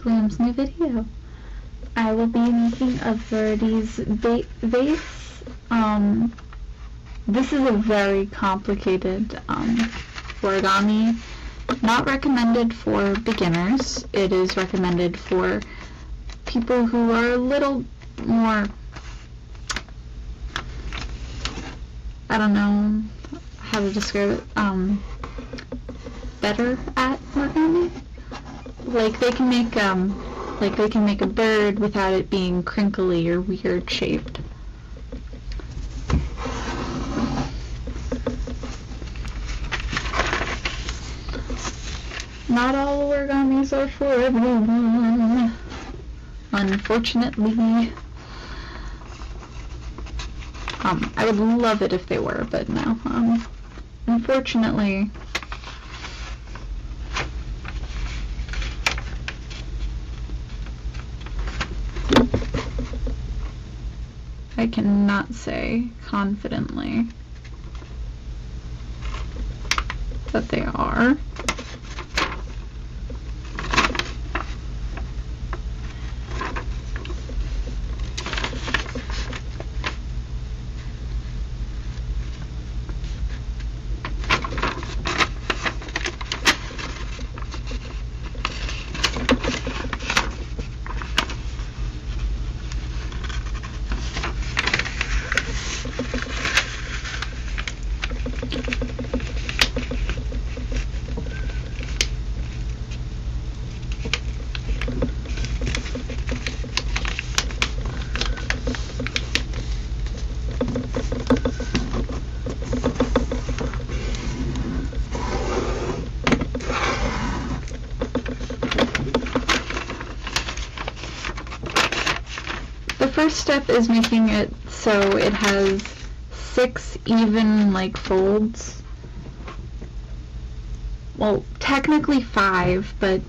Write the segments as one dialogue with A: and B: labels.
A: Glam's new video. I will be making a Verdi's vase. This is a very complicated origami. Not recommended for beginners. It is recommended for people who are a little more, I don't know how to describe it, better at origami. Like they can make a bird without it being crinkly or weird shaped. Not all origamis are for everyone, unfortunately. I would love it if they were, but no. Unfortunately, I cannot say confidently that they are. The first step is making it so it has 6 even folds. Well, technically 5, but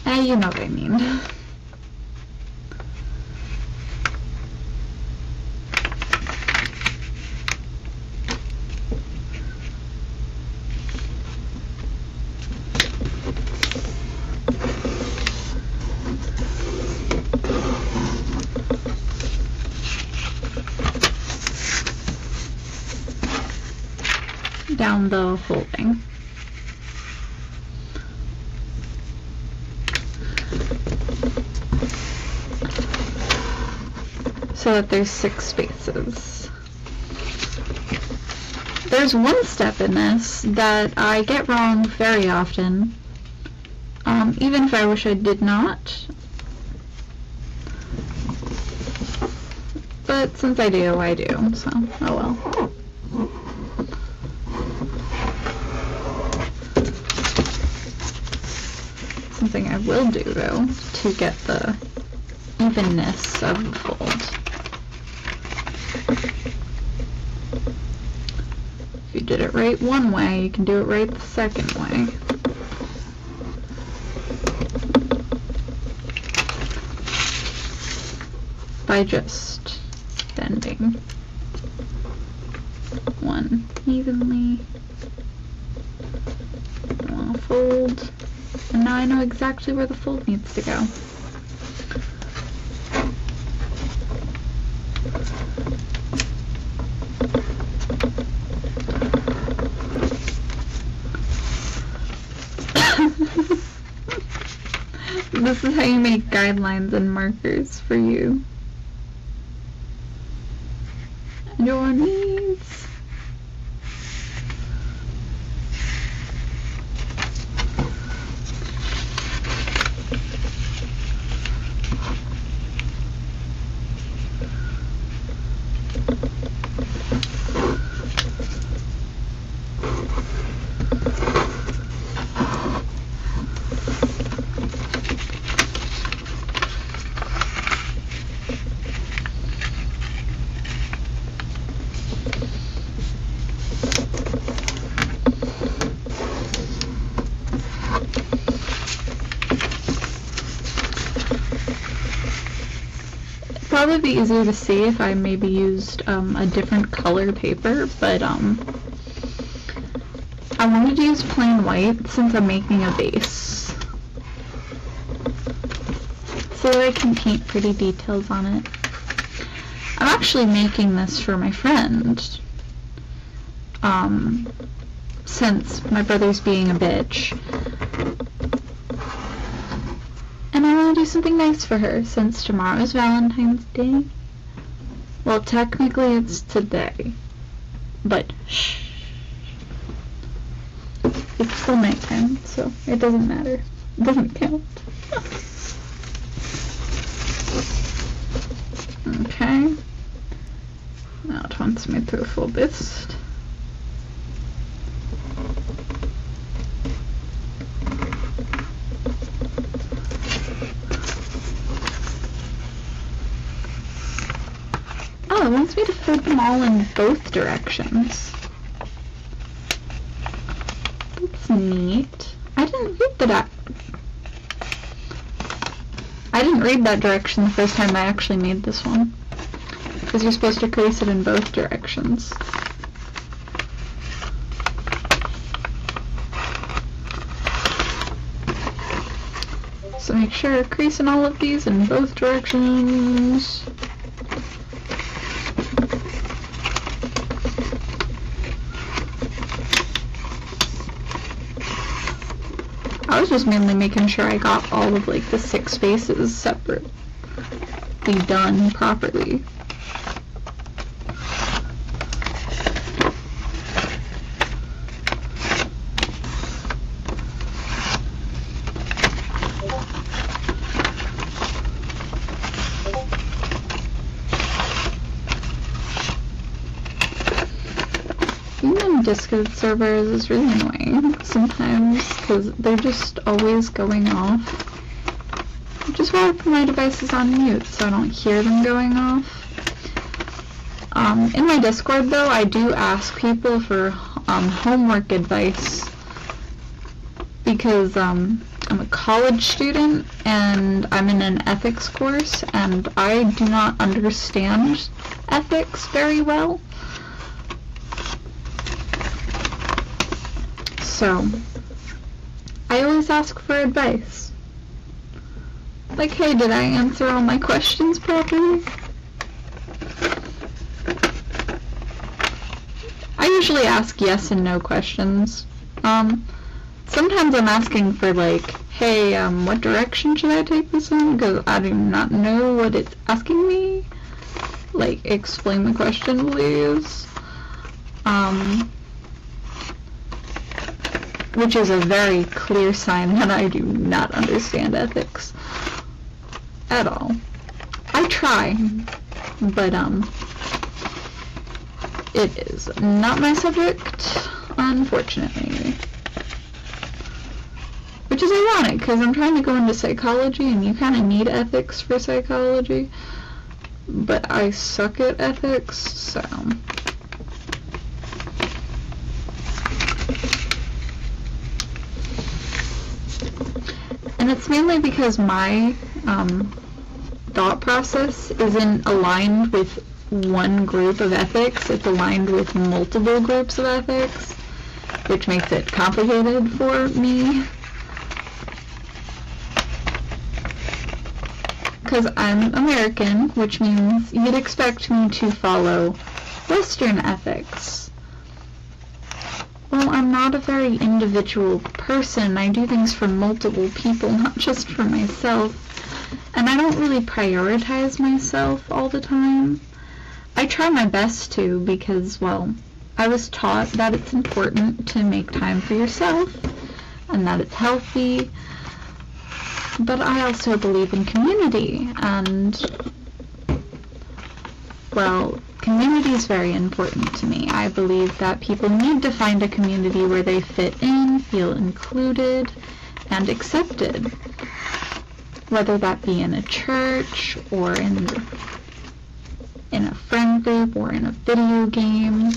A: you know what I mean. Down the folding. So that there's 6 spaces. There's one step in this that I get wrong very often, even if I wish I did not. But since I do, so oh well. Something I will do, though, to get the evenness of the fold. If you did it right one way, you can do it right the second way. By just bending one evenly. I'll fold. And now I know exactly where the fold needs to go. This is how you make guidelines and markers for you. And your needs. Probably be easier to see if I maybe used a different color paper, but I wanted to use plain white since I'm making a vase, so that I can paint pretty details on it. I'm actually making this for my friend, since my brother's being a bitch. And I want to do something nice for her, since tomorrow's Valentine's Day. Well, technically it's today, but shh. It's still nighttime, so it doesn't matter. It doesn't count. Okay. Now it wants me to full bist. Oh, it wants me to fold them all in both directions. That's neat. I didn't read that direction the first time I actually made this one, because you're supposed to crease it in both directions. So make sure crease in all of these in both directions. I was just mainly making sure I got all of like the 6 spaces separately done properly. Discord servers is really annoying sometimes because they're just always going off. Which is why I put my devices on mute so I don't hear them going off. In my Discord though, I do ask people for homework advice because I'm a college student and I'm in an ethics course and I do not understand ethics very well. So, I always ask for advice. Like, hey, did I answer all my questions properly? I usually ask yes and no questions. Sometimes I'm asking for like, hey, what direction should I take this in? Because I do not know what it's asking me. Like, explain the question, please. Which is a very clear sign that I do not understand ethics at all. I try, but it is not my subject, unfortunately. Which is ironic, because I'm trying to go into psychology, and you kind of need ethics for psychology, but I suck at ethics, so... And it's mainly because my thought process isn't aligned with one group of ethics, it's aligned with multiple groups of ethics, which makes it complicated for me. Because I'm American, which means you'd expect me to follow Western ethics. Well, I'm not a very individual person. I do things for multiple people, not just for myself. And I don't really prioritize myself all the time. I try my best to because, well, I was taught that it's important to make time for yourself and that it's healthy. But I also believe in community and, well, community is very important to me. I believe that people need to find a community where they fit in, feel included, and accepted. Whether that be in a church, or in a friend group, or in a video game.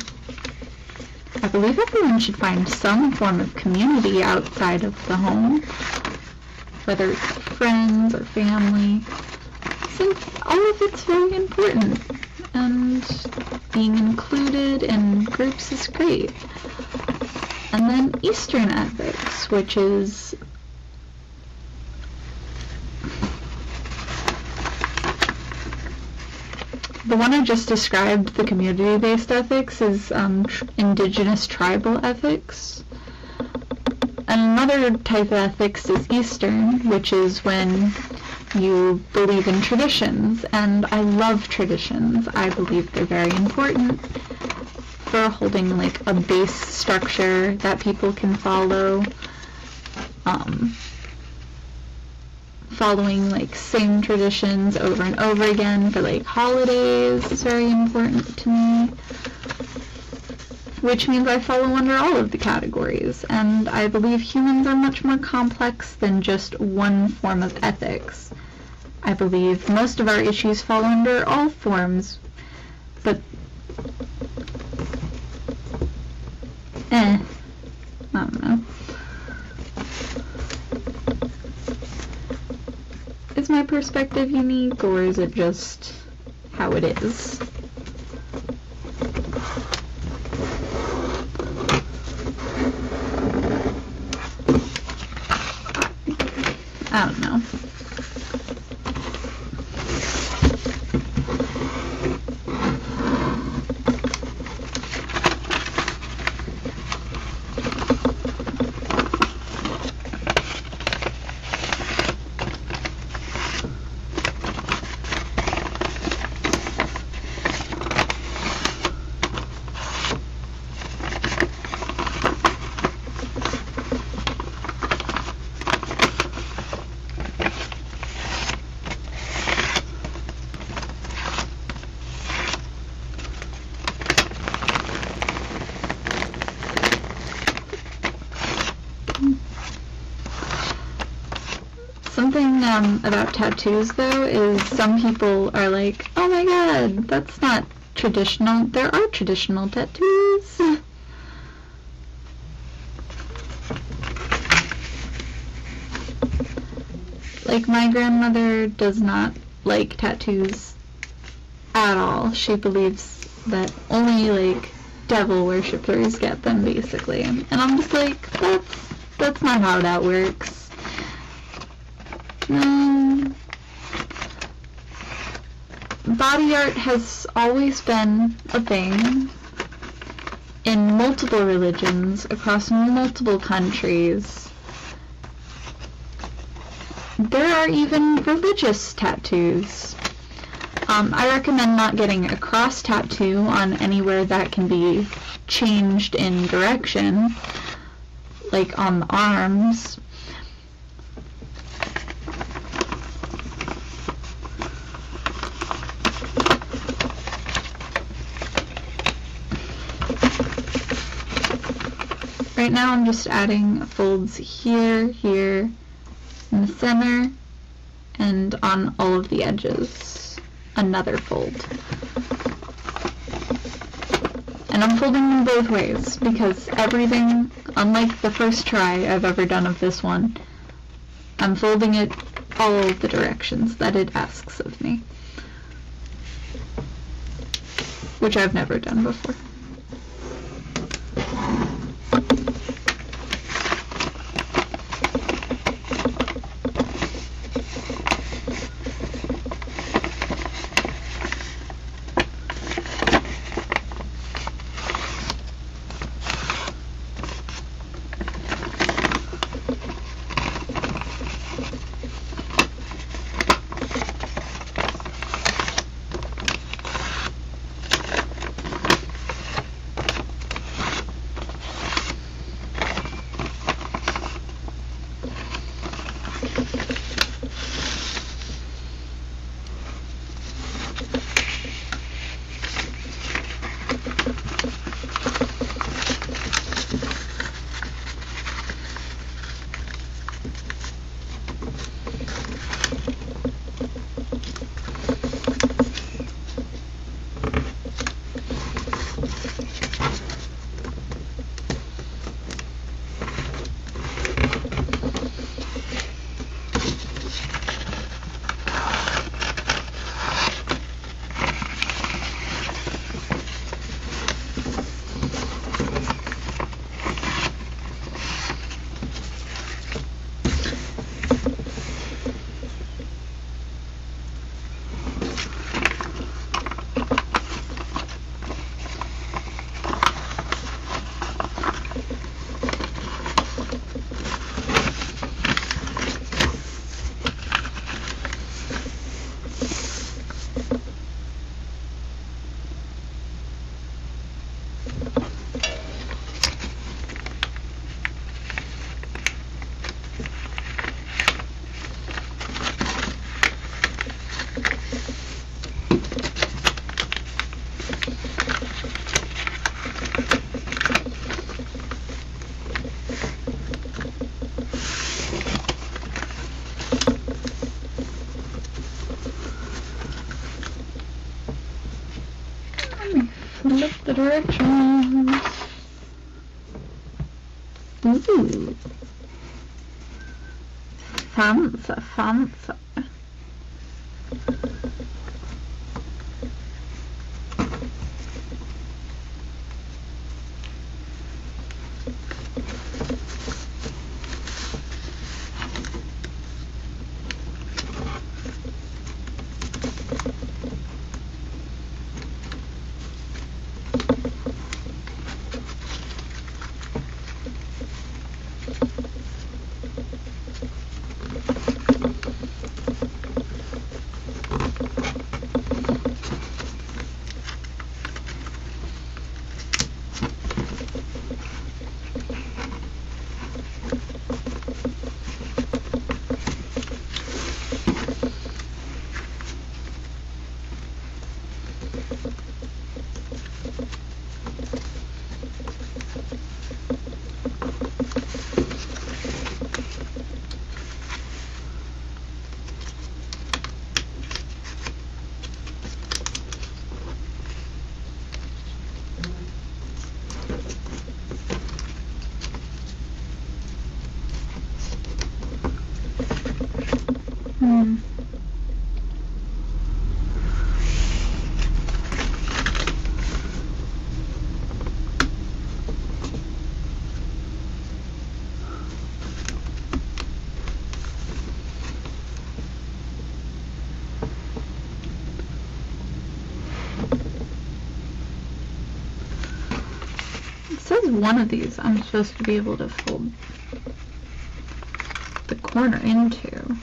A: I believe everyone should find some form of community outside of the home. Whether it's friends or family. Since all of it's very important. And being included in groups is great. And then Eastern ethics, which is the one I just described, the community-based ethics, is indigenous tribal ethics. And another type of ethics is Eastern, which is when you believe in traditions. And I love traditions. I believe they're very important for holding like a base structure that people can follow. Following like same traditions over and over again for like holidays is very important to me, which means I follow under all of the categories, and I believe humans are much more complex than just one form of ethics. I believe most of our issues fall under all forms, but I don't know. Is my perspective unique, or is it just how it is? I don't know. Something about tattoos, though, is some people are like, oh my god, that's not traditional. There are traditional tattoos. Like, my grandmother does not like tattoos at all. She believes that only, like, devil worshippers get them, basically. And I'm just like, that's not how that works. Body art has always been a thing in multiple religions across multiple countries. There are even religious tattoos. I recommend not getting a cross tattoo on anywhere that can be changed in direction, like on the arms. Right now I'm just adding folds here, here, in the center, and on all of the edges, another fold. And I'm folding them both ways, because everything, unlike the first try I've ever done of this one, I'm folding it all the directions that it asks of me, which I've never done before. opened up the directions. Ooh. Fancy, fancy. It says one of these I'm supposed to be able to fold the corner into.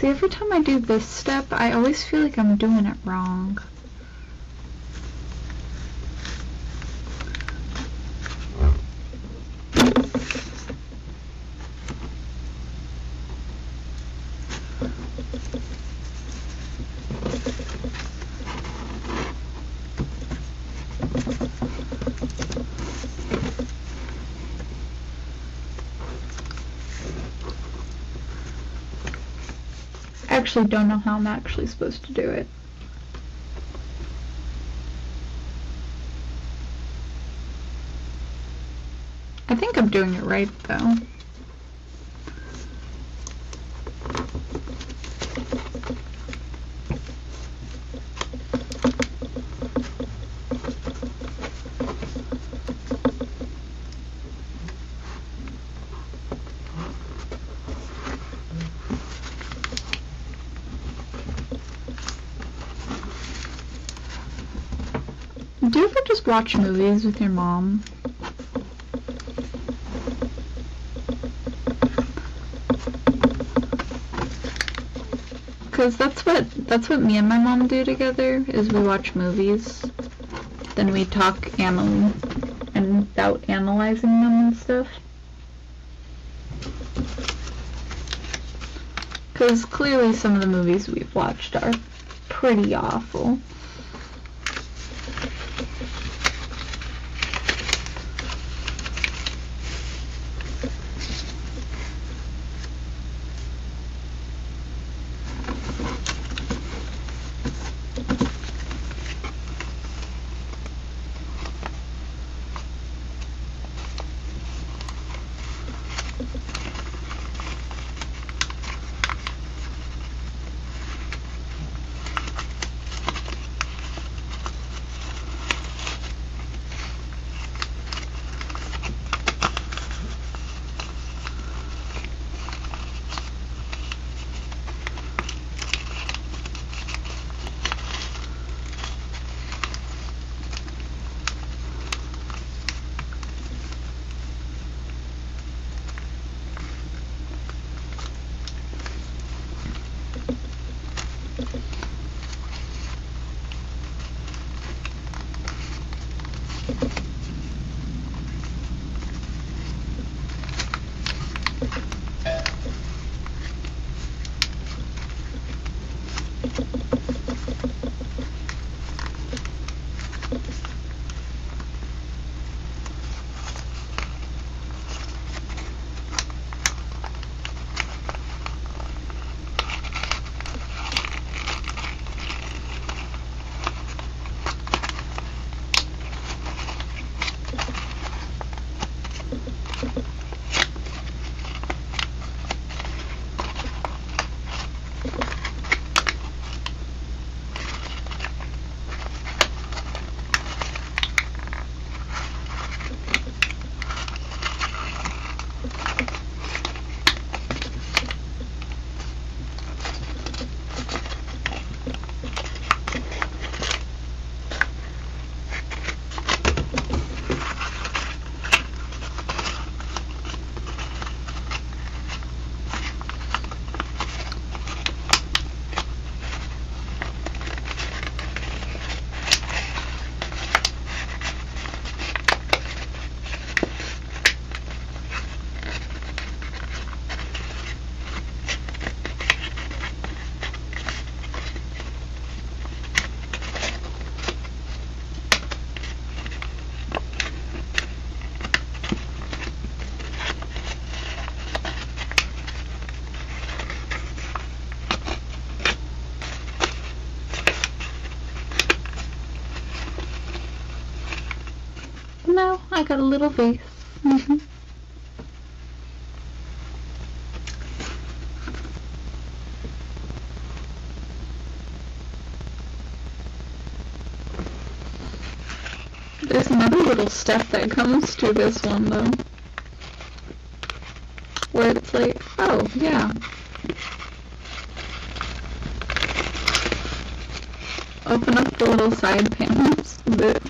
A: See, every time I do this step, I always feel like I'm doing it wrong. I actually don't know how I'm actually supposed to do it. I think I'm doing it right though. Do you ever just watch movies with your mom? Because that's what me and my mom do together, is we watch movies, then we talk and without analyzing them and stuff. Because clearly some of the movies we've watched are pretty awful. Now I got a little vase. There's another little step that comes to this one though, where it's like, oh yeah, open up the little side panels a bit.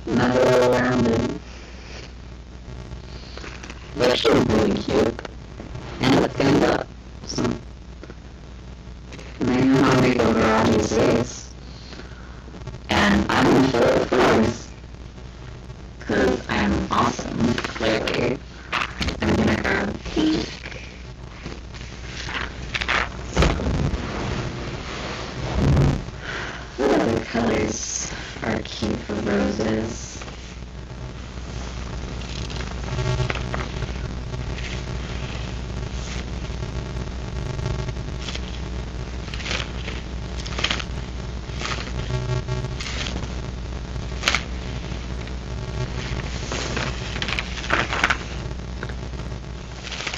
A: Not a little rounded. They're actually really cute. And it's stand up. So now you know how to make over all these days. And I'm gonna fill it with flowers. Cause I'm awesome, clearly. I'm gonna grab pink. What other colors are cute for roses?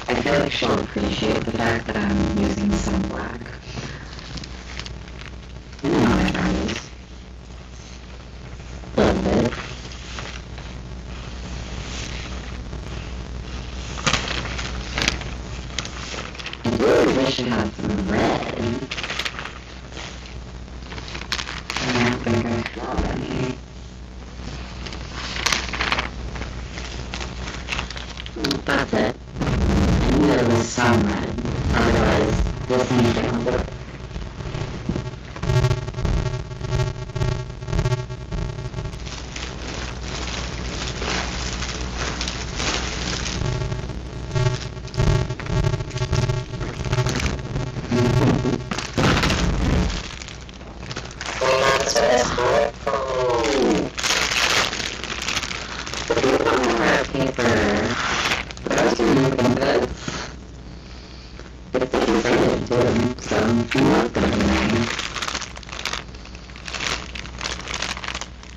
A: I feel like she'll appreciate the fact that I'm using some black. You know my brownies. A little bit. I really wish it had some red. And I don't think I have any. That's it. I knew there was some red. Otherwise, this ain't gonna work.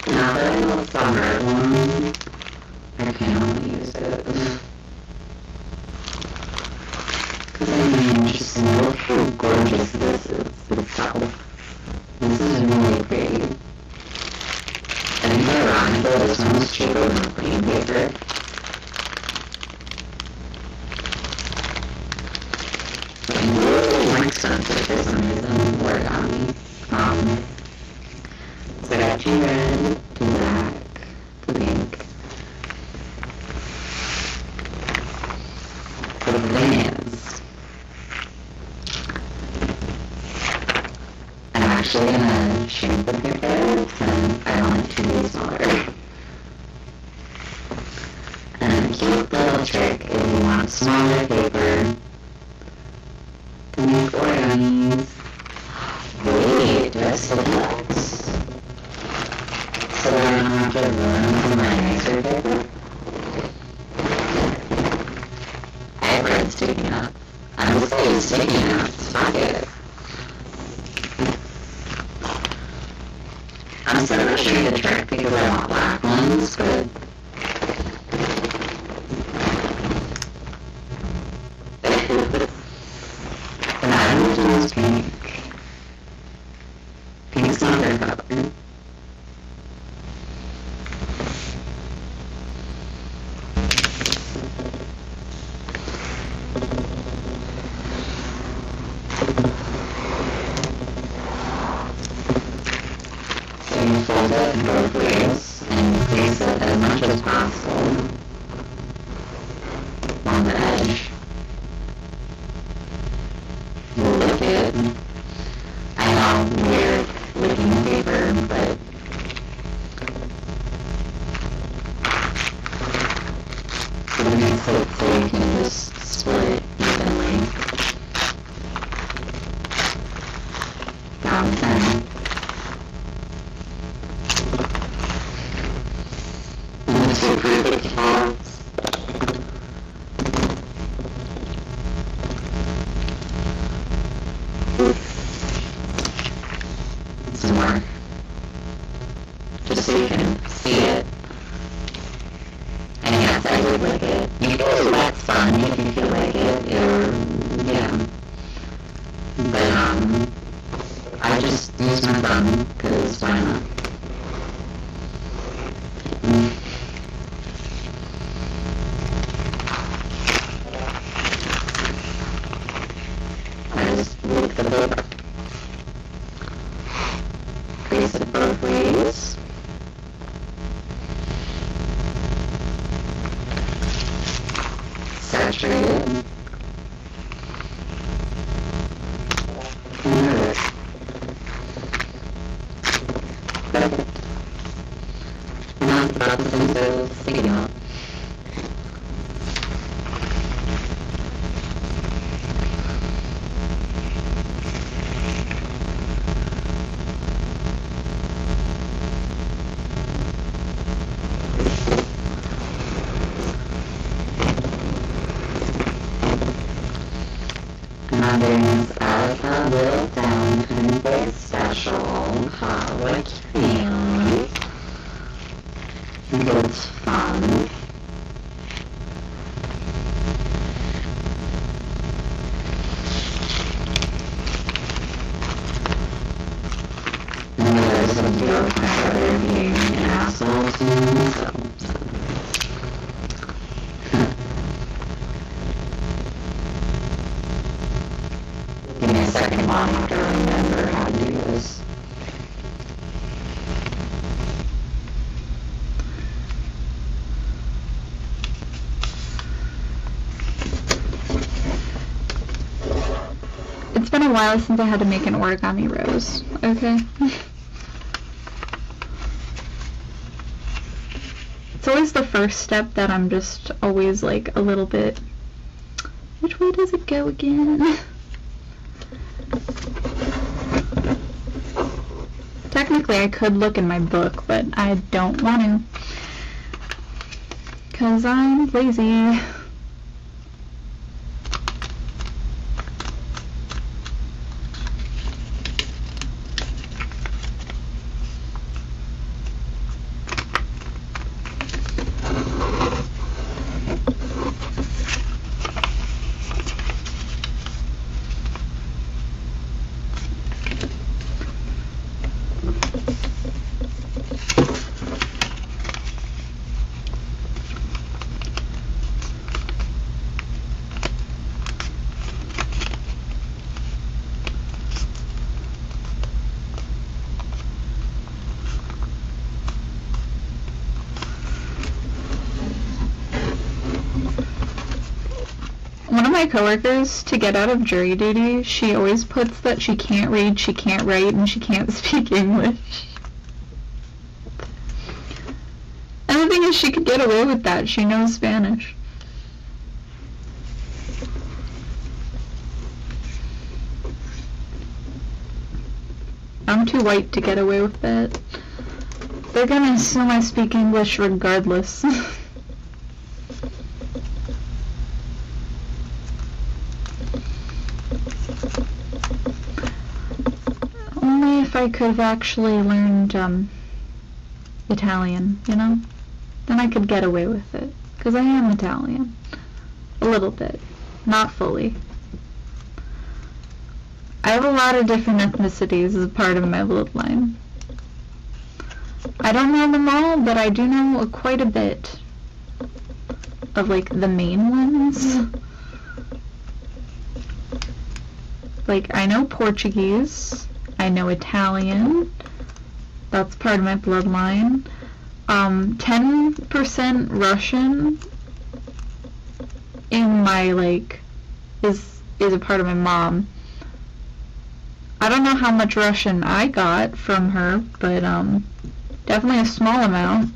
A: Now that I know it's the red one, I can't use it. Because I mean, just look how gorgeous this is itself. This is really pretty. I think ironically this one was cheaper than the green paper. But I'm really
B: expensive for some reason, origami. So I got 2 red, 2 black, 2 pink. For the things, I'm actually gonna shrink the paper since I want it to be smaller. And a cute little trick if you want smaller paper to make origamis. Wait, do I still have so that I don't have to ruin my nicer paper? I have red sticky nuts. I will say sticky nuts. Fuck it. I'm still gonna show you the trick because I want black ones, but and I will use pink. Pink's not their color. So you fold it in both ways and place it as much as possible on the edge. You lick it. I know, weird licking paper, but it makes it so you can just split it evenly. Down 10. And the 2 perfect halves. Some more. Just so you can see it. And yes, I would lick it. You can do that fun if you feel like it, or, yeah. But, I just use my thumb, because why not? I just lick the paper. Crease it both ways. Saturated. And perfect. Now it's about the things that will stick out. Mothers of a little down and very special hurricane. It's fun. And there's a deal with my brother being an asshole to me, so. Give me a second while I have to remember how to do this. It's been a while since I had to make an origami rose, okay? It's always the first step that I'm just always like a little bit, which way does it go again? Technically I could look in my book, but I don't want to, because I'm lazy.
A: One of my coworkers, to get out of jury duty, she always puts that she can't read, she can't write, and she can't speak English. And the thing is, she could get away with that. She knows Spanish. I'm too white to get away with that. They're gonna assume I speak English regardless. Only if I could have actually learned Italian, you know? Then I could get away with it. Because I am Italian. A little bit. Not fully. I have a lot of different ethnicities as a part of my bloodline. I don't know them all, but I do know quite a bit of, like, the main ones. Like, I know Portuguese. I know Italian. That's part of my bloodline. 10% Russian in my, like, is a part of my mom. I don't know how much Russian I got from her, but definitely a small amount.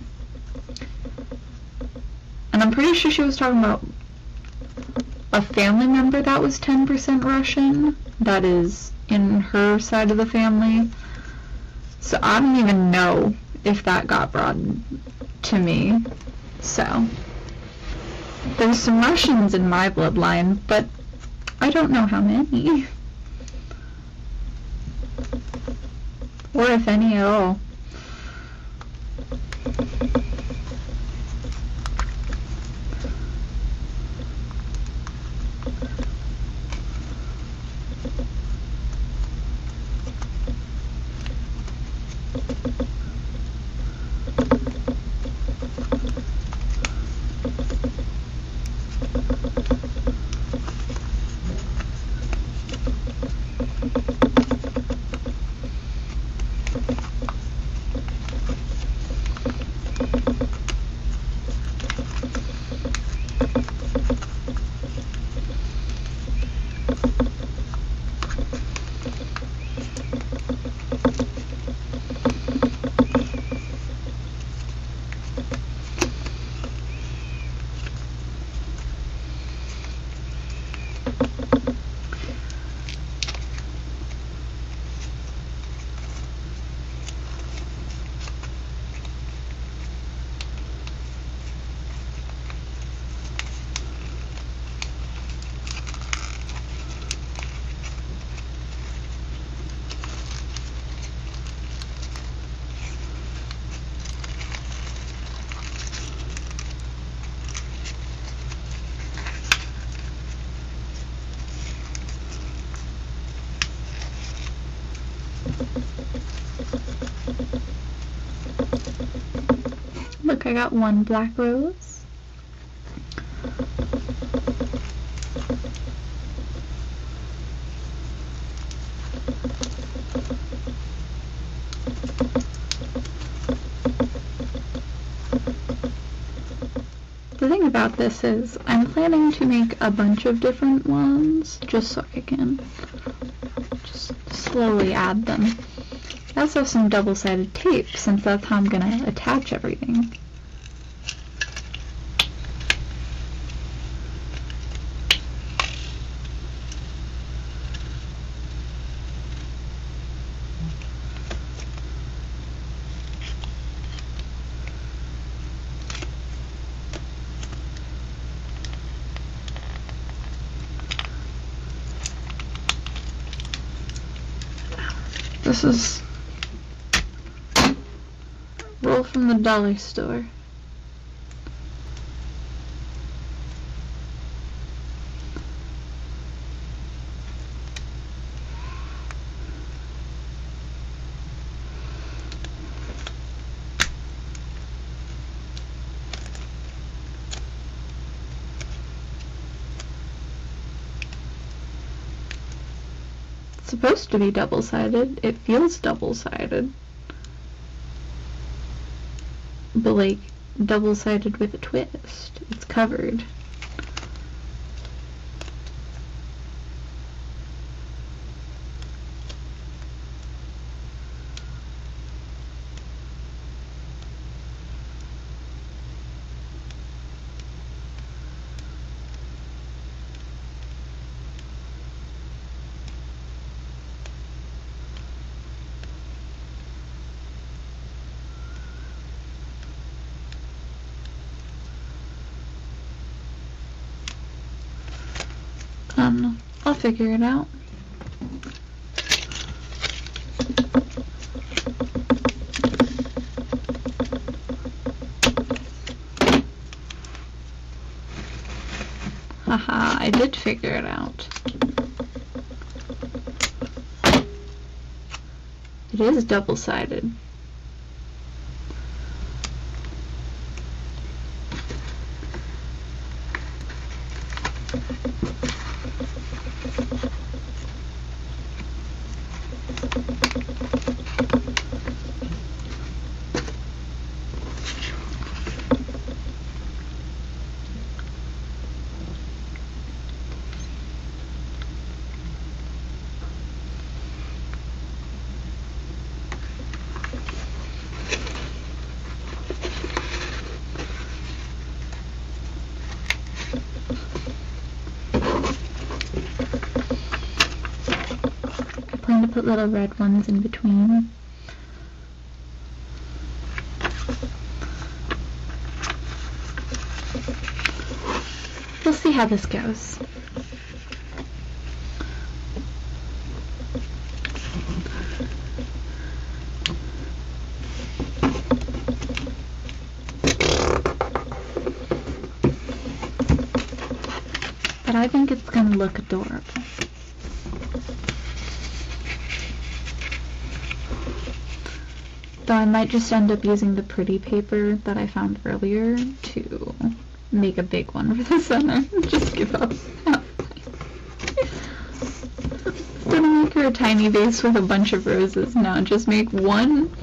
A: And I'm pretty sure she was talking about a family member that was 10% Russian, that is in her side of the family. So I don't even know if that got brought to me. So there's some Russians in my bloodline, but I don't know how many. Or if any at all. Look, I got one black rose. The thing about this is I'm planning to make a bunch of different ones just so I can just slowly add them. I also have some double-sided tape since that's how I'm gonna attach everything. This is roll from the dollar store. It's supposed to be double-sided. It feels double-sided. But like double-sided with a twist. It's covered. I'll figure it out. Haha, I did figure it out. It is double-sided. I plan to put little red ones in between. We'll see how this goes. But I think it's gonna look adorable. Though I might just end up using the pretty paper that I found earlier to make a big one for the center. Just give up. Instead of make her a tiny vase with a bunch of roses, no, just make one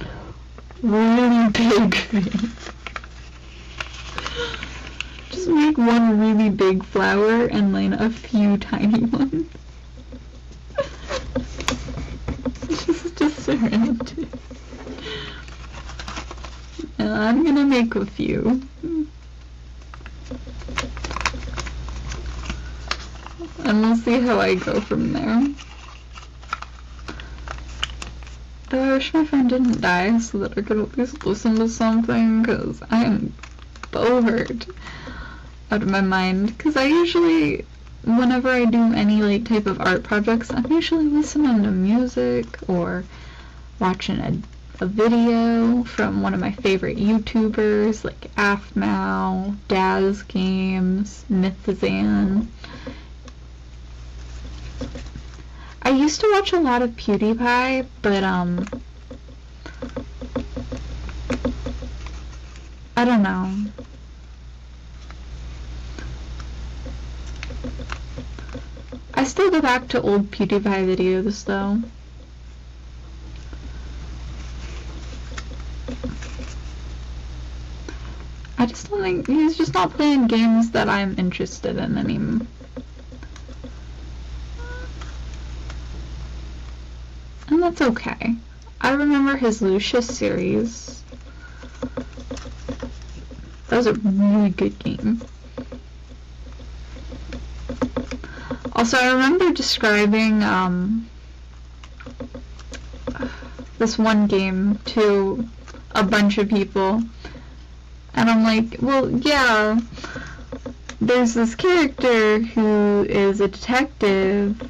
A: really big vase. Just make one really big flower and then a few tiny ones. Just surround it. I'm gonna make a few. And we'll see how I go from there. Though I wish my phone didn't die so that I could at least listen to something, because I am bored out of my mind. Because I usually, whenever I do any like type of art projects, I'm usually listening to music or watching a video from one of my favorite YouTubers like Afmao, Daz Games, Mythazan. I used to watch a lot of PewDiePie, but I don't know. I still go back to old PewDiePie videos though. I just don't think he's just not playing games that I'm interested in anymore. And that's okay. I remember his Lucius series. That was a really good game. Also, I remember describing this one game to a bunch of people. And I'm like, well, yeah, there's this character who is a detective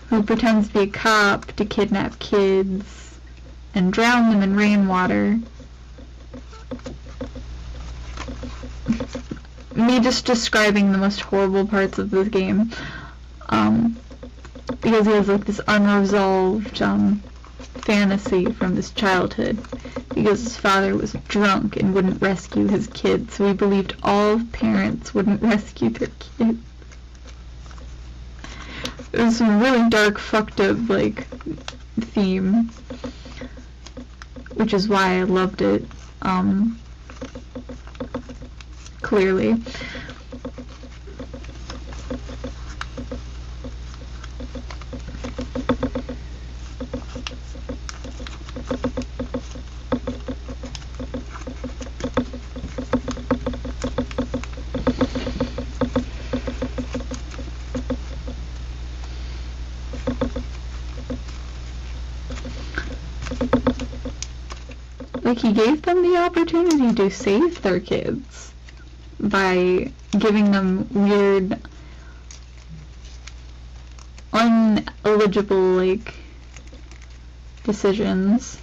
A: who pretends to be a cop to kidnap kids and drown them in rainwater. Me just describing the most horrible parts of this game, because he has like this unresolved fantasy from his childhood, because his father was drunk and wouldn't rescue his kids, so he believed all parents wouldn't rescue their kids. It was a really dark, fucked up, like, theme, which is why I loved it, clearly. Like, he gave them the opportunity to save their kids by giving them weird negligible, like, decisions.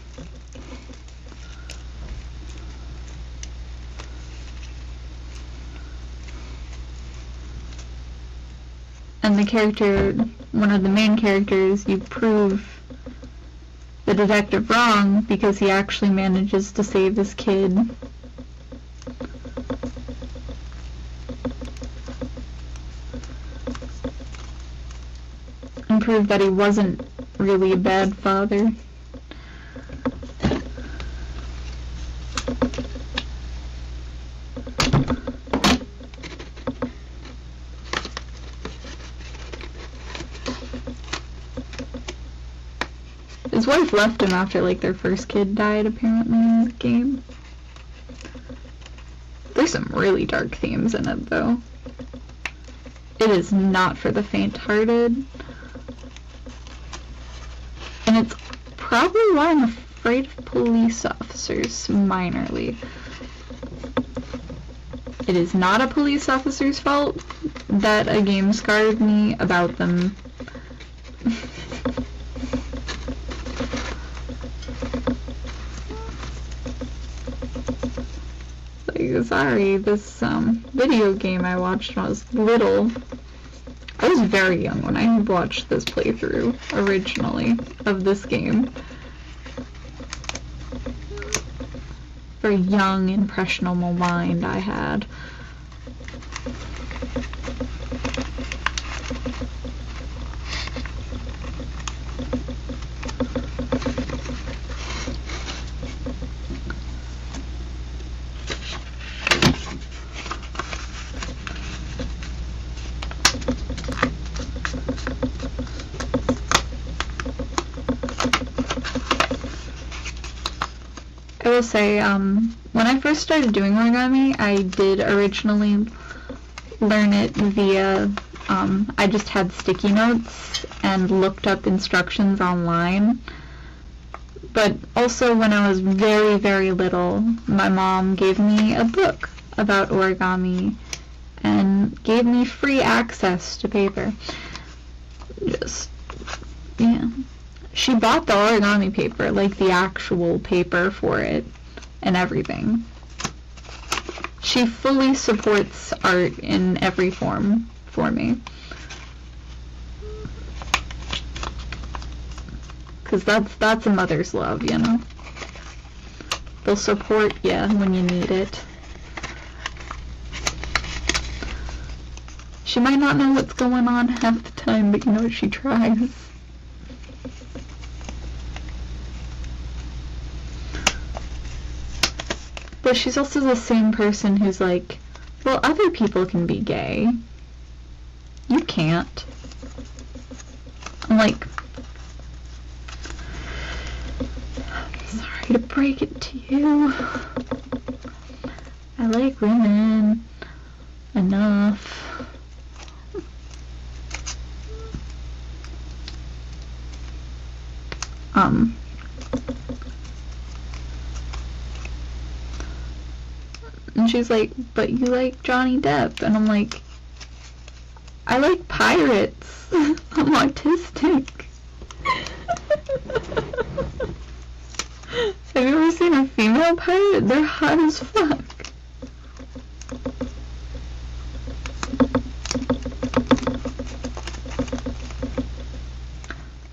A: And the character, one of the main characters, you prove the detective wrong because he actually manages to save his kid. And prove that he wasn't really a bad father. His wife left him after, like, their first kid died, apparently, in the game. There's some really dark themes in it, though. It is not for the faint-hearted. And it's probably why I'm afraid of police officers, minorly. It is not a police officer's fault that a game scarred me about them. Sorry, this video game I watched when I was little. I was very young when I watched this playthrough originally of this game. Very young, impressionable mind I had. I will say, when I first started doing origami, I did originally learn it via, I just had sticky notes and looked up instructions online. But also when I was very, very little, my mom gave me a book about origami and gave me free access to paper. Just, yeah. She bought the origami paper, like the actual paper for it, and everything. She fully supports art in every form for me. Because that's a mother's love, you know? They'll support you when you need it. She might not know what's going on half the time, but you know, she tries. But she's also the same person who's like, well, other people can be gay. You can't. I'm like, I'm sorry to break it to you. I like women enough. And she's like, but you like Johnny Depp. And I'm like, I like pirates. I'm autistic. Have you ever seen a female pirate? They're hot as fuck.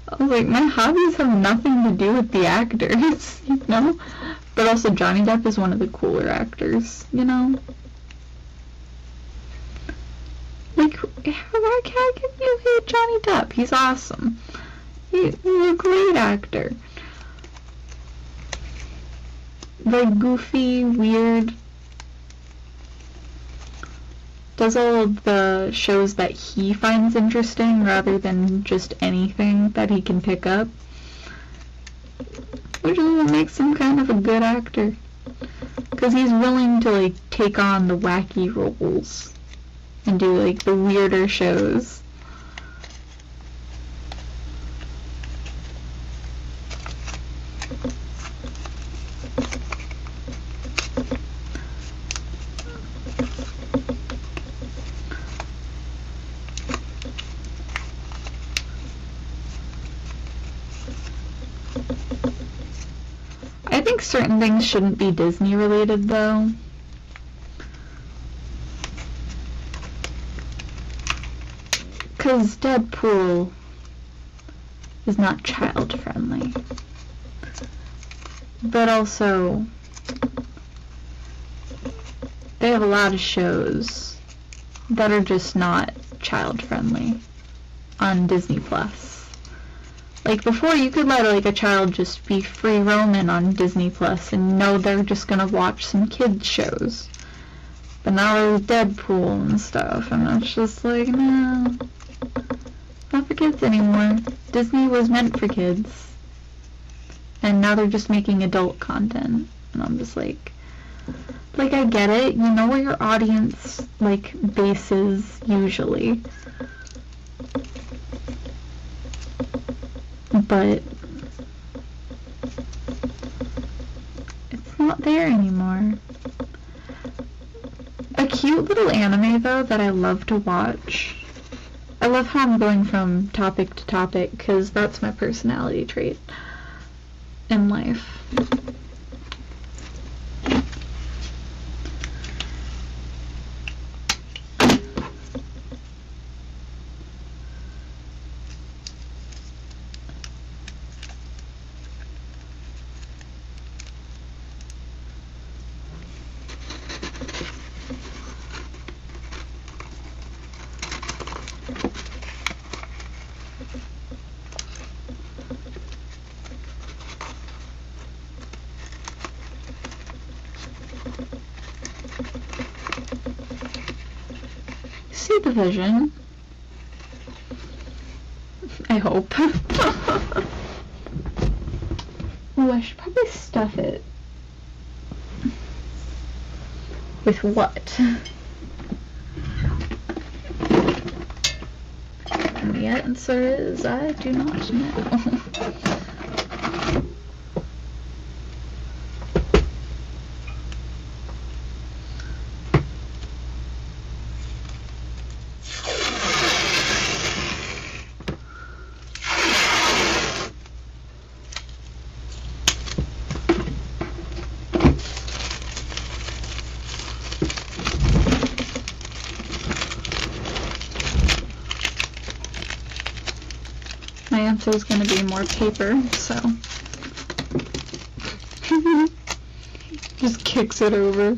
A: I was like, my hobbies have nothing to do with the actors, you know? But also, Johnny Depp is one of the cooler actors, you know? Like, how can you hate Johnny Depp? He's awesome. He's a great actor. Like, goofy, weird. Does all of the shows that he finds interesting rather than just anything that he can pick up. Which is what makes him kind of a good actor. Because he's willing to, like, take on the wacky roles and do, like, the weirder shows. I think certain things shouldn't be Disney related though. Because Deadpool is not child friendly. But also, they have a lot of shows that are just not child friendly on Disney Plus. Like before, you could let like a child just be free roaming on Disney Plus and know they're just gonna watch some kids shows. But now there's Deadpool and stuff, and it's just like, no, not for kids anymore. Disney was meant for kids, and now they're just making adult content, and I'm just like I get it, you know where your audience, like, base is usually, but it's not there anymore. A cute little anime, though, that I love to watch. I love how I'm going from topic to topic, because that's my personality trait in life. See the vision? I hope. Ooh, I should probably stuff it. With what? And the answer is, I do not know. My answer is going to be more paper, so just kicks it over.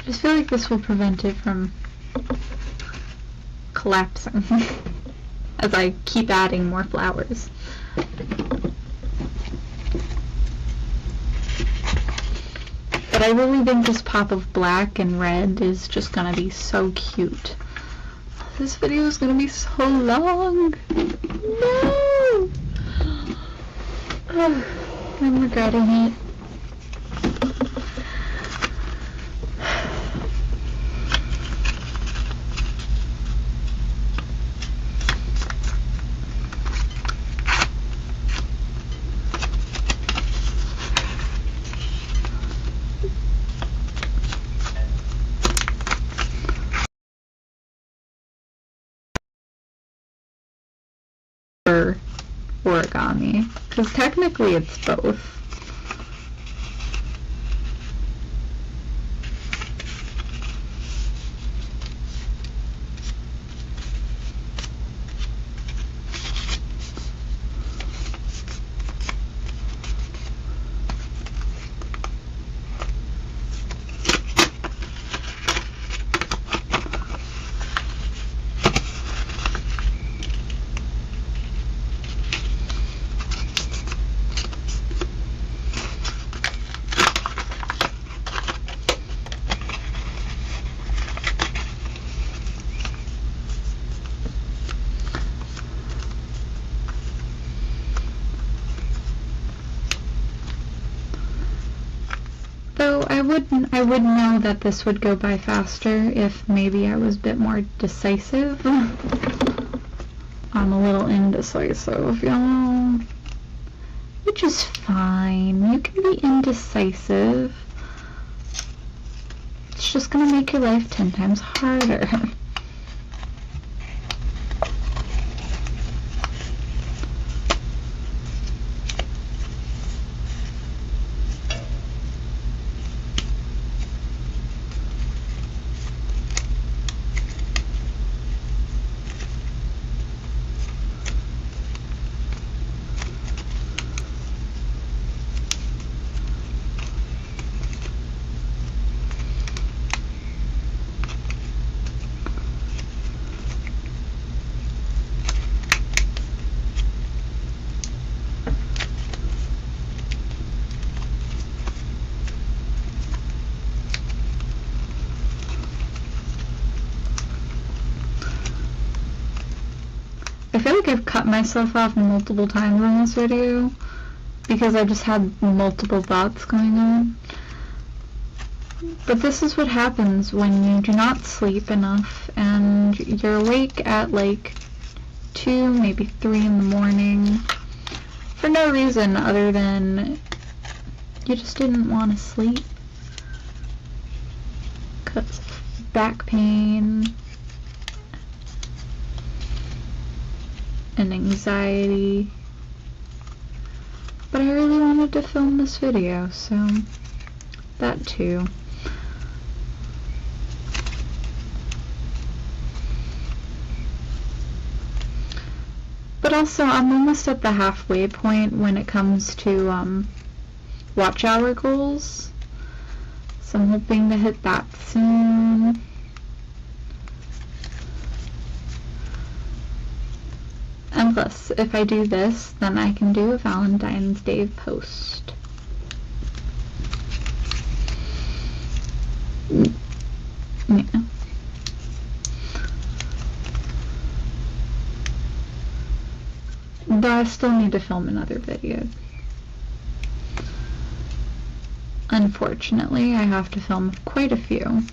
A: I feel like this will prevent it from collapsing as I keep adding more flowers. But I really think this pop of black and red is just gonna be so cute. This video is gonna be so long. No! Oh, I'm regretting it. origami, because technically it's both. Though I would know that this would go by faster if maybe I was a bit more decisive. I'm a little indecisive, you know, which is fine. You can be indecisive. It's just gonna make your life 10 times harder. I feel like I've cut myself off multiple times in this video because I just had multiple thoughts going on. But this is what happens when you do not sleep enough and you're awake at like 2, maybe 3 in the morning for no reason other than you just didn't want to sleep because of back pain and anxiety. But I really wanted to film this video, so that too. But also, I'm almost at the halfway point when it comes to watch hour goals, so I'm hoping to hit that soon. And plus, if I do this, then I can do a Valentine's Day post. Yeah. Though I still need to film another video. Unfortunately, I have to film quite a few.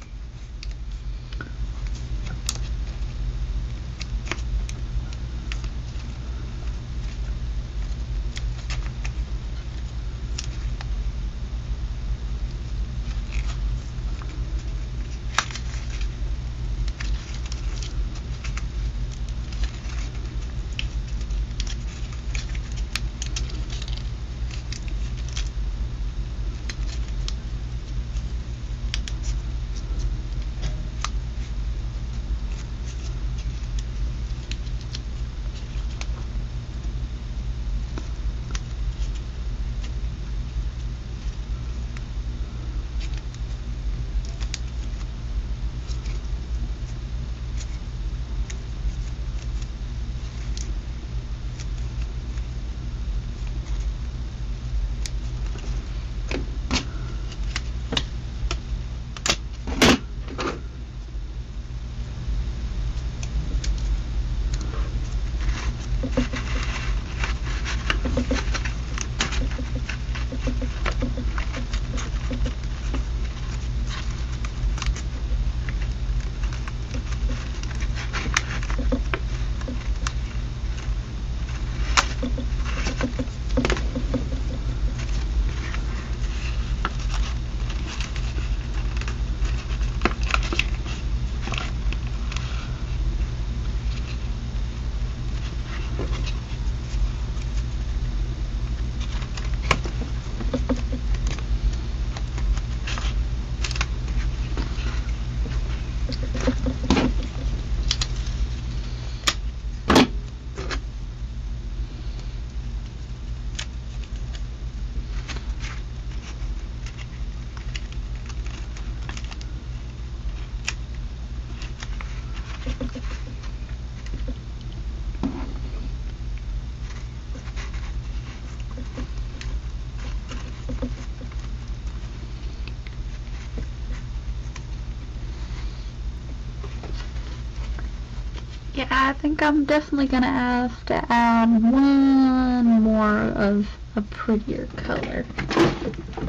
A: Yeah, I think I'm definitely gonna have to add one more of a prettier color.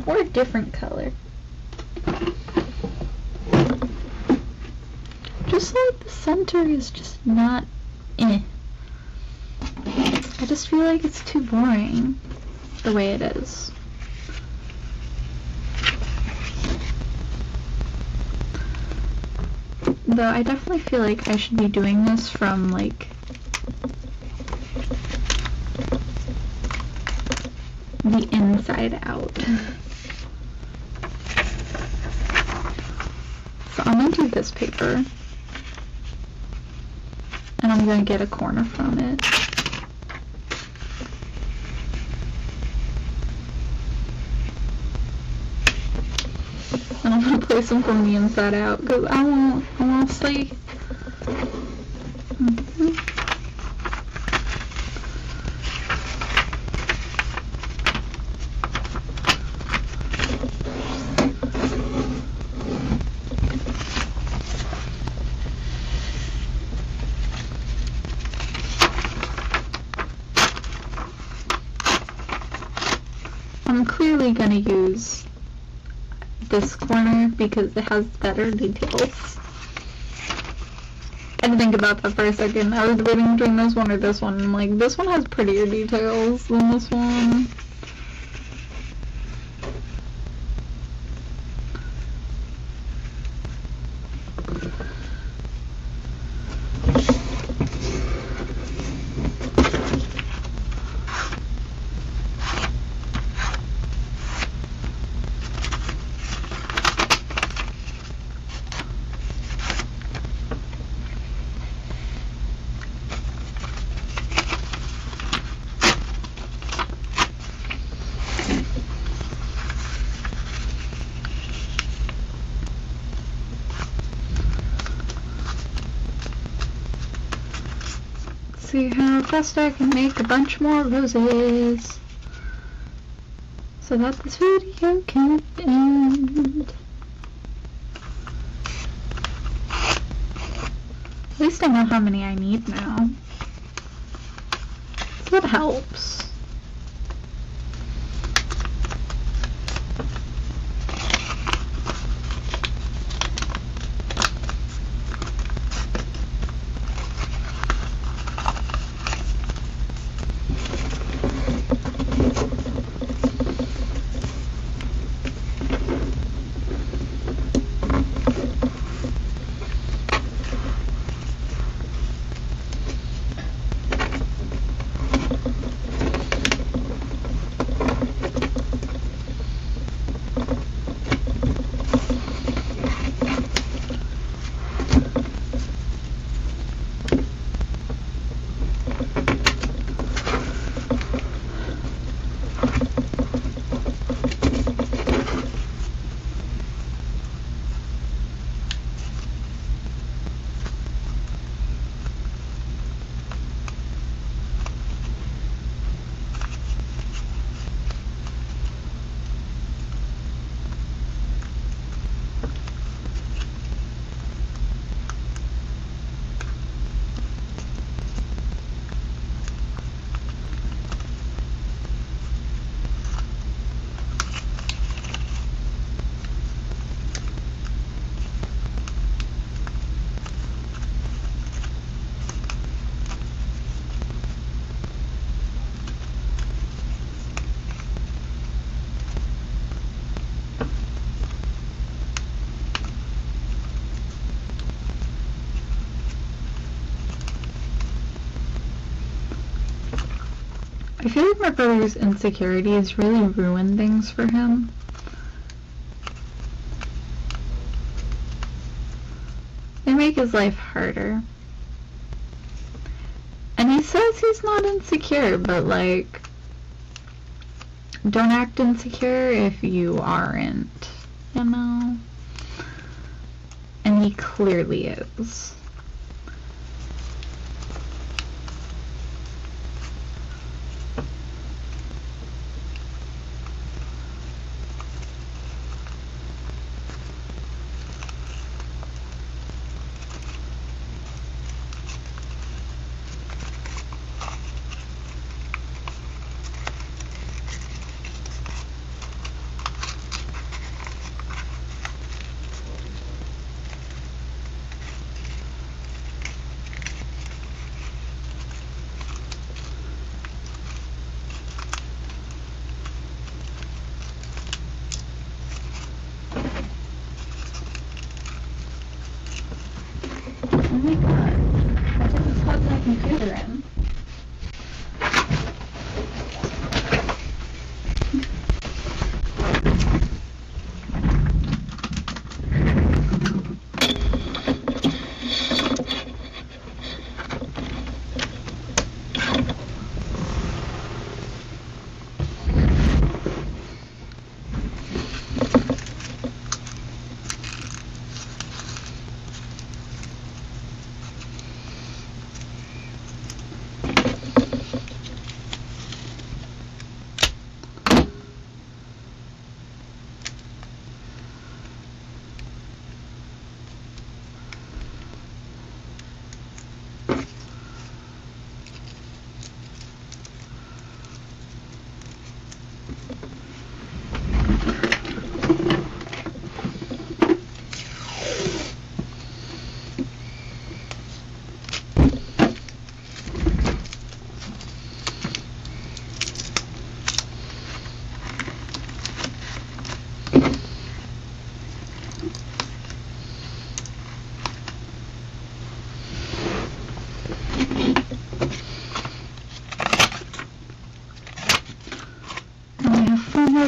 A: Or a different color. Just like the center is just not I just feel like it's too boring the way it is. Though I definitely feel like I should be doing this from like the inside out. So I'm going to do this paper and I'm going to get a corner from it. And I'm going to place them from the inside out because I want to see. I'm clearly going to use this corner because it has better details. I had to think about that for a second. I was debating between this one or this one. I'm like, this one has prettier details than this one. See how fast I can make a bunch more roses so that this video can end. At least I know how many I need now. So that helps. I feel like my brother's insecurities really ruin things for him. They make his life harder. And he says he's not insecure, but like, don't act insecure if you aren't, you know? And he clearly is.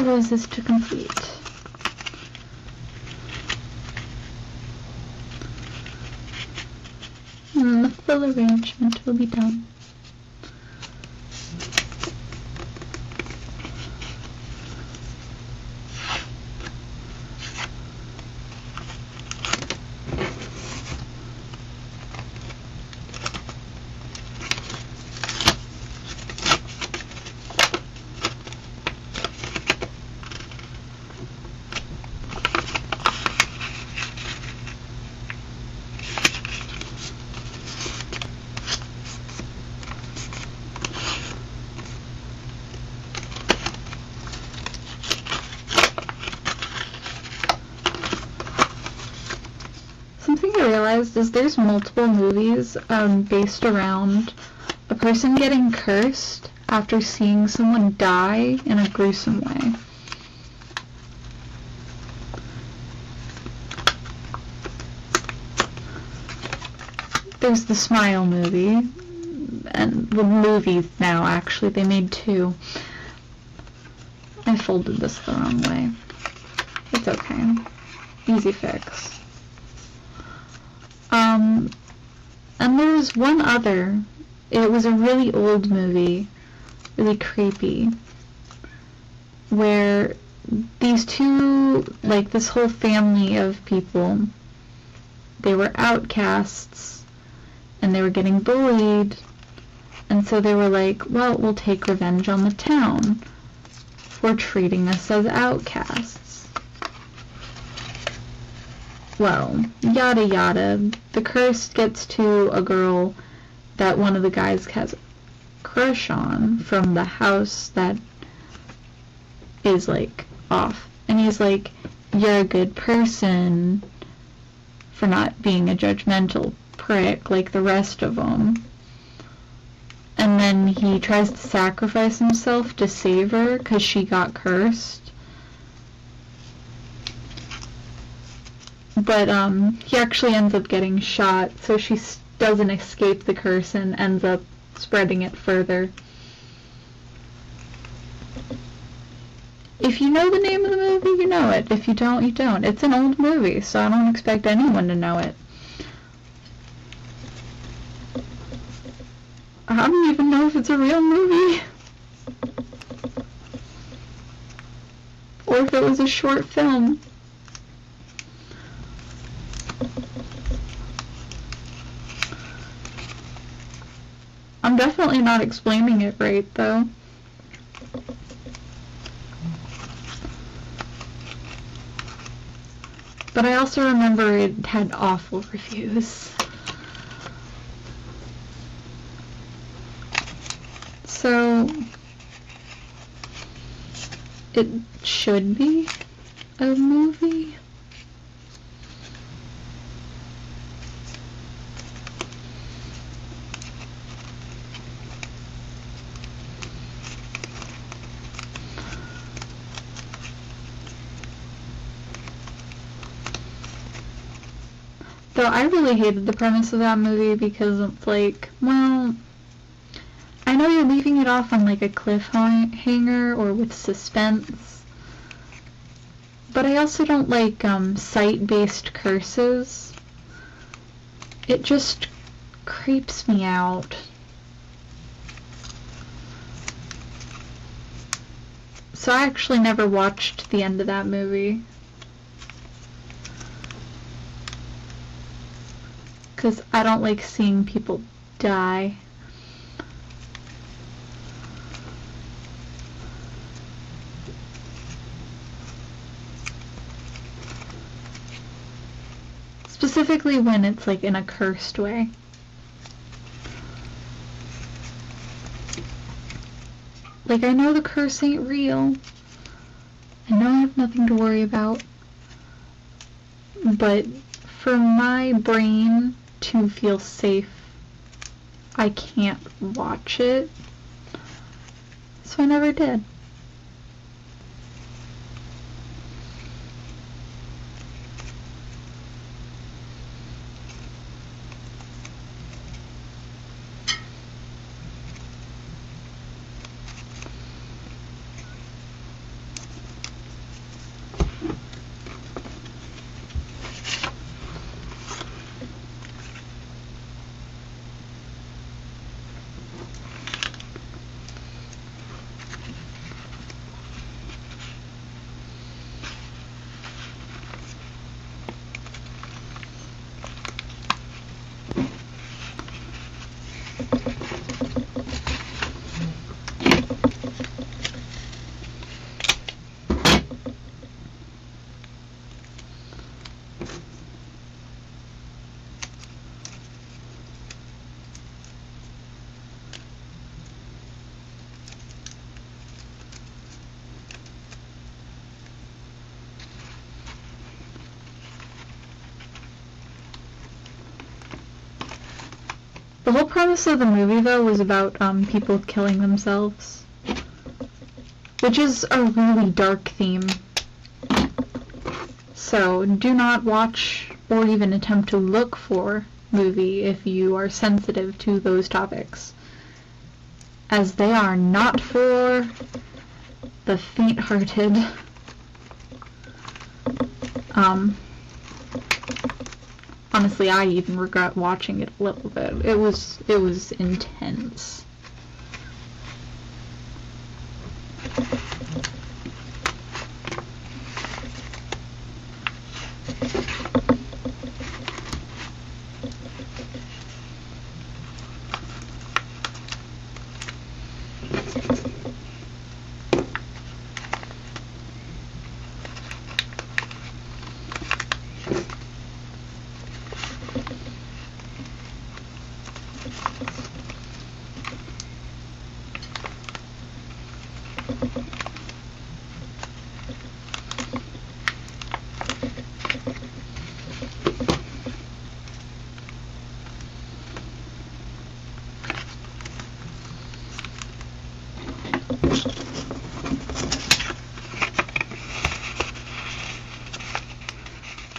A: more roses to complete. And the full arrangement will be done. Something I realized is there's multiple movies based around a person getting cursed after seeing someone die in a gruesome way. There's the Smile movie, and the movies now, actually. They made 2. I folded this the wrong way. It's okay. Easy fix. And there's one other. It was a really old movie, really creepy, where these two, like this whole family of people, they were outcasts, and they were getting bullied, and so they were like, well, we'll take revenge on the town for treating us as outcasts. Well, yada yada, the curse gets to a girl that one of the guys has a crush on from the house that is, like, off. And he's like, you're a good person for not being a judgmental prick like the rest of them. And then he tries to sacrifice himself to save her because she got cursed. But he actually ends up getting shot, so she doesn't escape the curse and ends up spreading it further. If you know the name of the movie, you know it. If you don't, you don't. It's an old movie, so I don't expect anyone to know it. I don't even know if it's a real movie. Or if it was a short film. I'm definitely not explaining it right, though. But I also remember it had awful reviews. So, it should be a movie. Though I really hated the premise of that movie because it's like, well, I know you're leaving it off on like a cliffhanger or with suspense, but I also don't like sight-based curses. It just creeps me out. So I actually never watched the end of that movie. Because I don't like seeing people die. Specifically when it's like in a cursed way. Like, I know the curse ain't real. I know I have nothing to worry about. But for my brain to feel safe, I can't watch it. So I never did. The whole premise of the movie, though, was about people killing themselves, which is a really dark theme. So do not watch or even attempt to look for movie if you are sensitive to those topics, as they are not for the faint-hearted. Honestly, I even regret watching it a little bit. It was intense.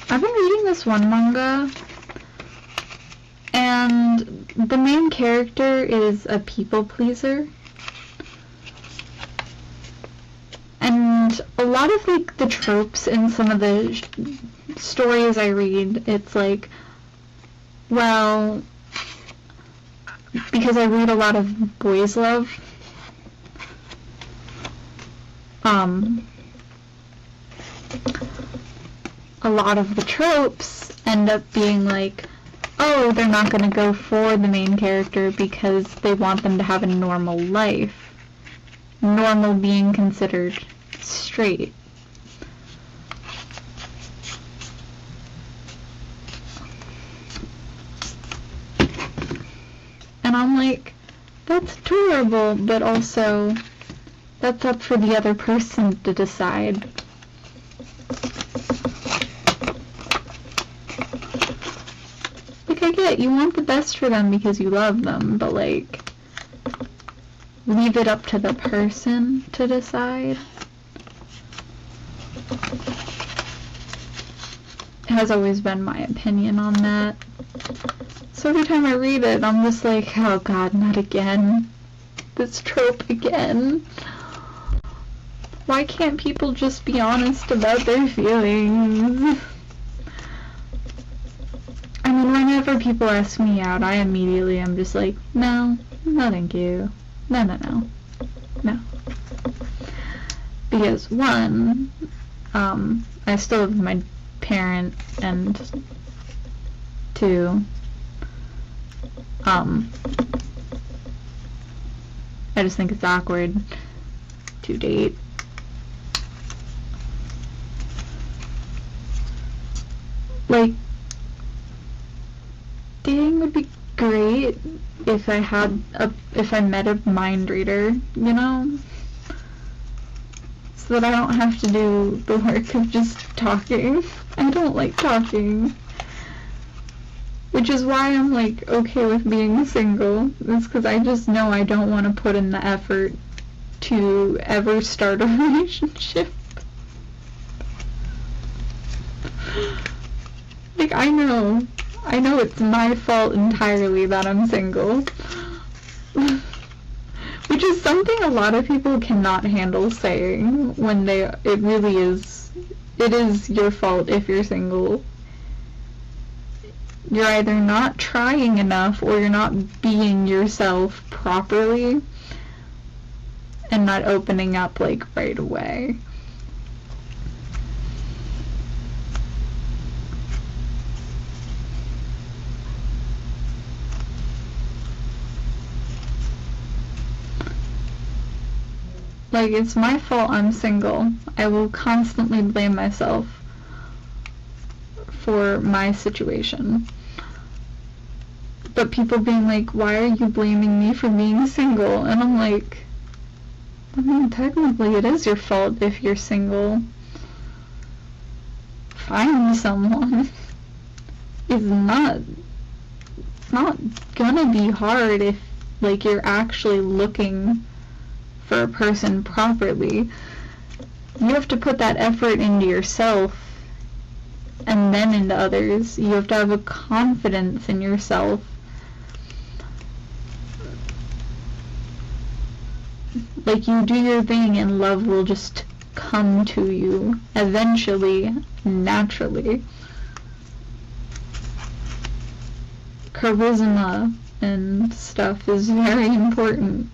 A: I've been reading this one manga, and the main character is a people pleaser. And a lot of like the tropes in some of the stories I read, it's like, well, because I read a lot of boys' love, a lot of the tropes end up being like, oh, they're not going to go for the main character because they want them to have a normal life. Normal being considered straight. And I'm like, that's adorable, but also that's up for the other person to decide. I get you want the best for them because you love them, but like, leave it up to the person to decide. It has always been my opinion on that. So every time I read it, I'm just like, oh god, not again. This trope again. Why can't people just be honest about their feelings? I mean, whenever people ask me out, I immediately am just like, no, no thank you. No, no, no. No. Because, one, I still live with my parent, and two, I just think it's awkward to date. Like, dating would be great if I met a mind reader, you know? So that I don't have to do the work of just talking. I don't like talking. Which is why I'm like okay with being single. It's because I just know I don't want to put in the effort to ever start a relationship. Like, I know it's my fault entirely that I'm single. Which is something a lot of people cannot handle saying when it is your fault if you're single. You're either not trying enough or you're not being yourself properly and not opening up like right away. Like, it's my fault I'm single. I will constantly blame myself for my situation. But people being like, why are you blaming me for being single? And I'm like, I mean, technically it is your fault if you're single. Find someone. It's not gonna be hard if, like, you're actually looking for a person properly. You have to put that effort into yourself and then into others. You have to have a confidence in yourself. Like, you do your thing and love will just come to you eventually, naturally. Charisma and stuff is very important.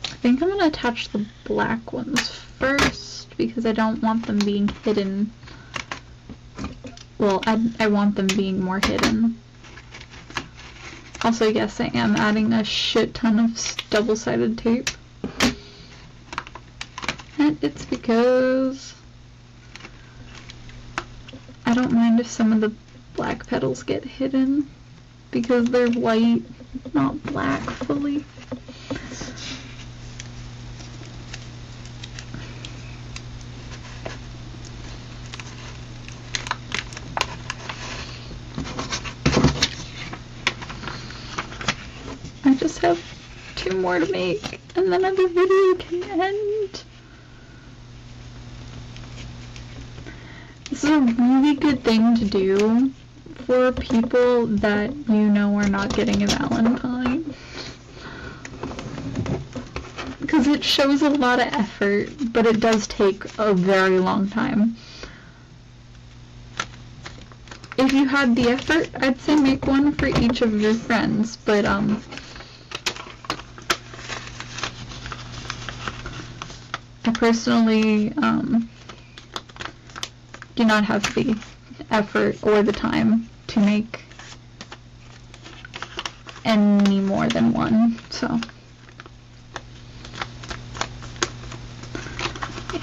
A: I think I'm gonna attach the black ones first because I don't want them being hidden. Well, I want them being more hidden. Also, yes, I am adding a shit ton of double-sided tape. And it's because I don't mind if some of the black petals get hidden because they're white, not black fully. I just have 2 more to make, and then the video can end. This is a really good thing to do for people that you know are not getting a Valentine. Because it shows a lot of effort, but it does take a very long time. If you had the effort, I'd say make one for each of your friends, but I personally do not have the effort or the time to make any more than one, so yeah.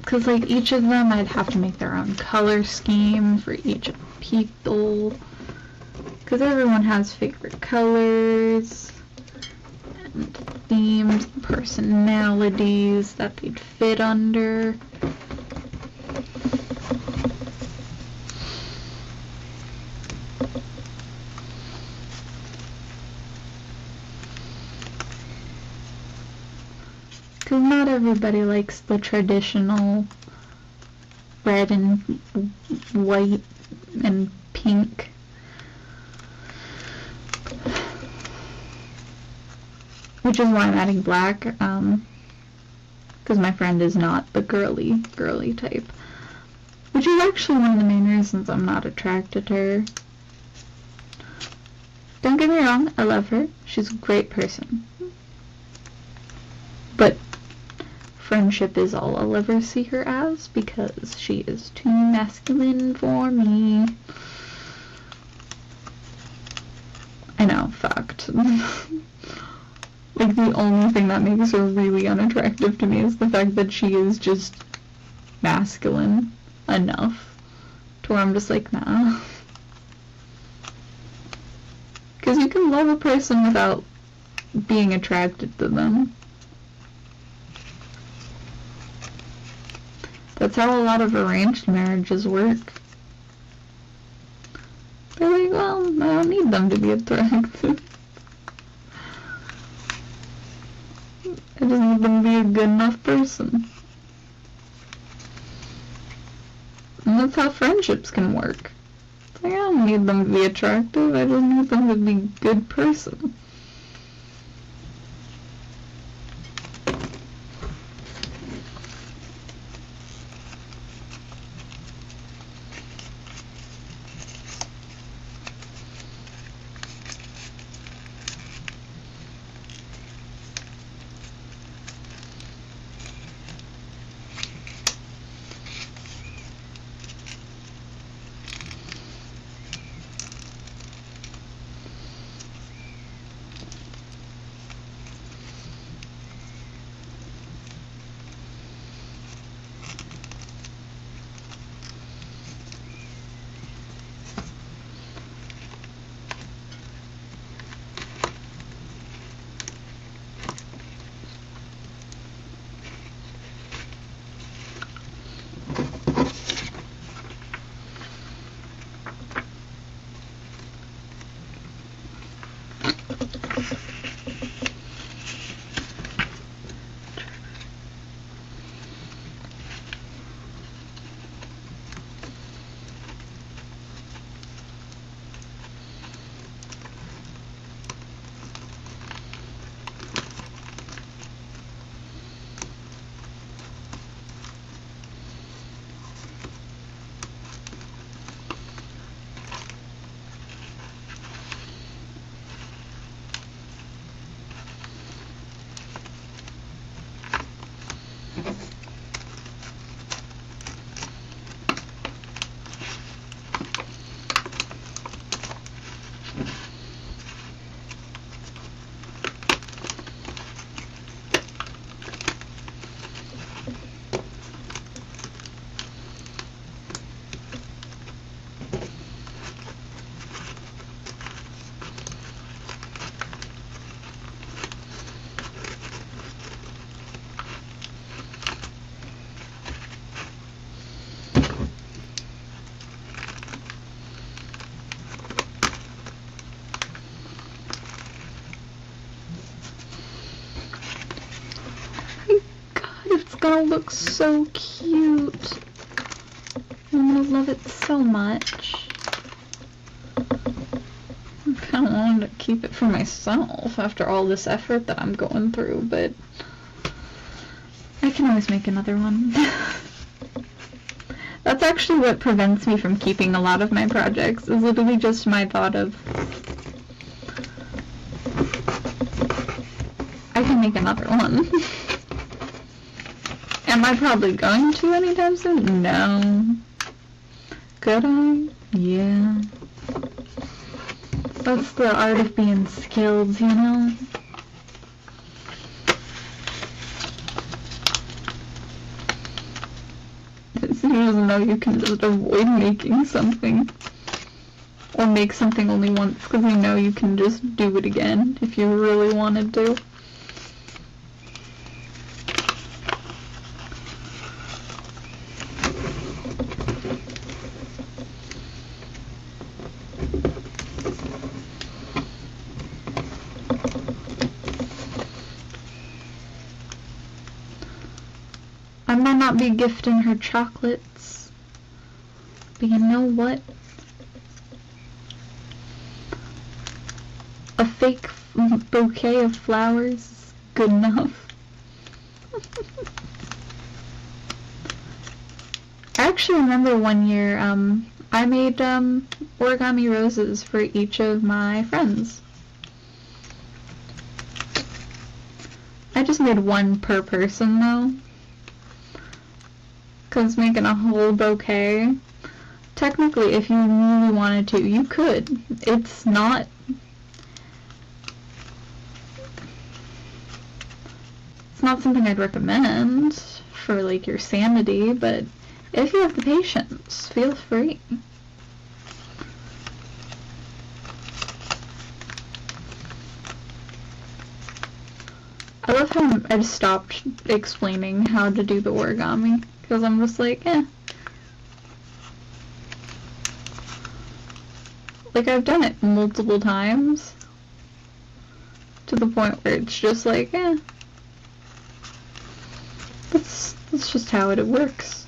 A: Because like each of them I'd have to make their own color scheme for each of the people, because everyone has favorite colors and themes, personalities that they'd fit under. Because not everybody likes the traditional red and white and pink. Which is why I'm adding black, because my friend is not the girly type. Which is actually one of the main reasons I'm not attracted to her. Don't get me wrong, I love her. She's a great person. But friendship is all I'll ever see her as, because she is too masculine for me. I know, fucked. Like, the only thing that makes her really unattractive to me is the fact that she is just masculine enough to where I'm just like, nah. Because you can love a person without being attracted to them. That's how a lot of arranged marriages work. They're like, well, I don't need them to be attractive. I just need them to be a good enough person. And that's how friendships can work. It's like, I don't need them to be attractive, I just need them to be a good person. Gonna look so cute. I'm gonna love it so much. I kinda wanted to keep it for myself after all this effort that I'm going through, but I can always make another one. That's actually what prevents me from keeping a lot of my projects, is literally just my thought of, I can make another one. Am I probably going to anytime soon? No. Could I? Yeah. That's the art of being skilled, you know? You just know you can just avoid making something. Or make something only once, because you know you can just do it again if you really wanted to. not be gifting her chocolates. But you know what? A fake bouquet of flowers is good enough. I actually remember one year, I made origami roses for each of my friends. I just made one per person though, because making a whole bouquet, technically if you really wanted to, you could. It's not something I'd recommend for like your sanity, but if you have the patience, feel free. I love how I've stopped explaining how to do the origami, because I'm just like, eh. Like, I've done it multiple times, to the point where it's just like, eh. That's just how it works.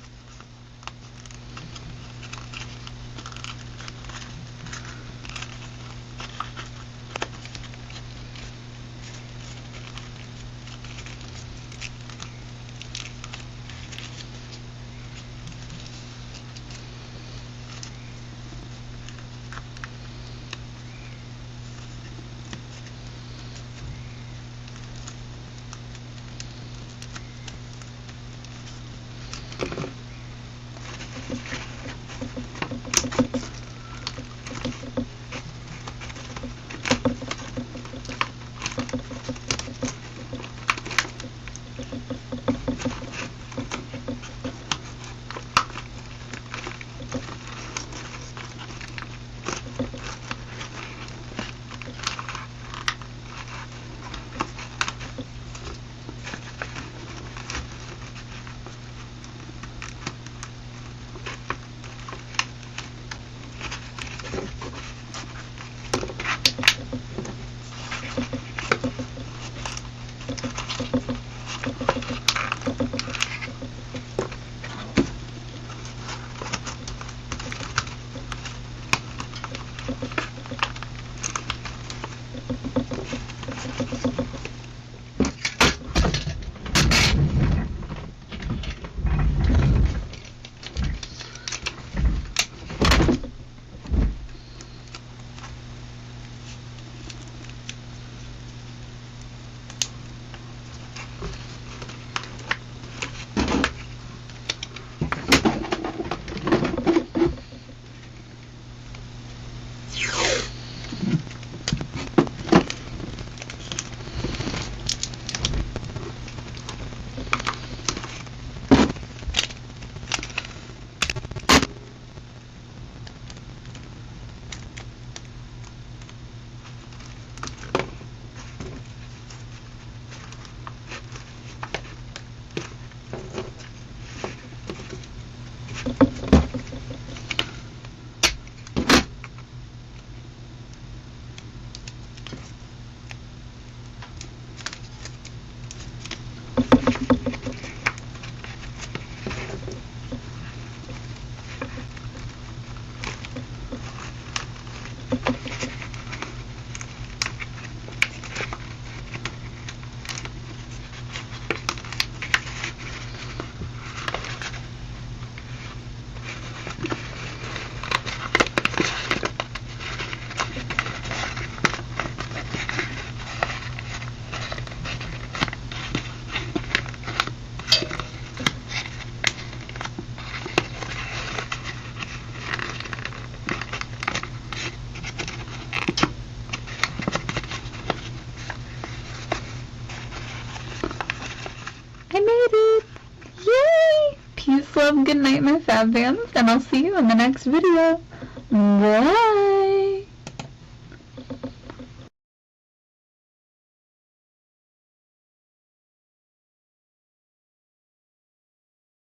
A: I made it! Yay! Peace, love, good night, my fab fans, and I'll see you in the next video. Bye!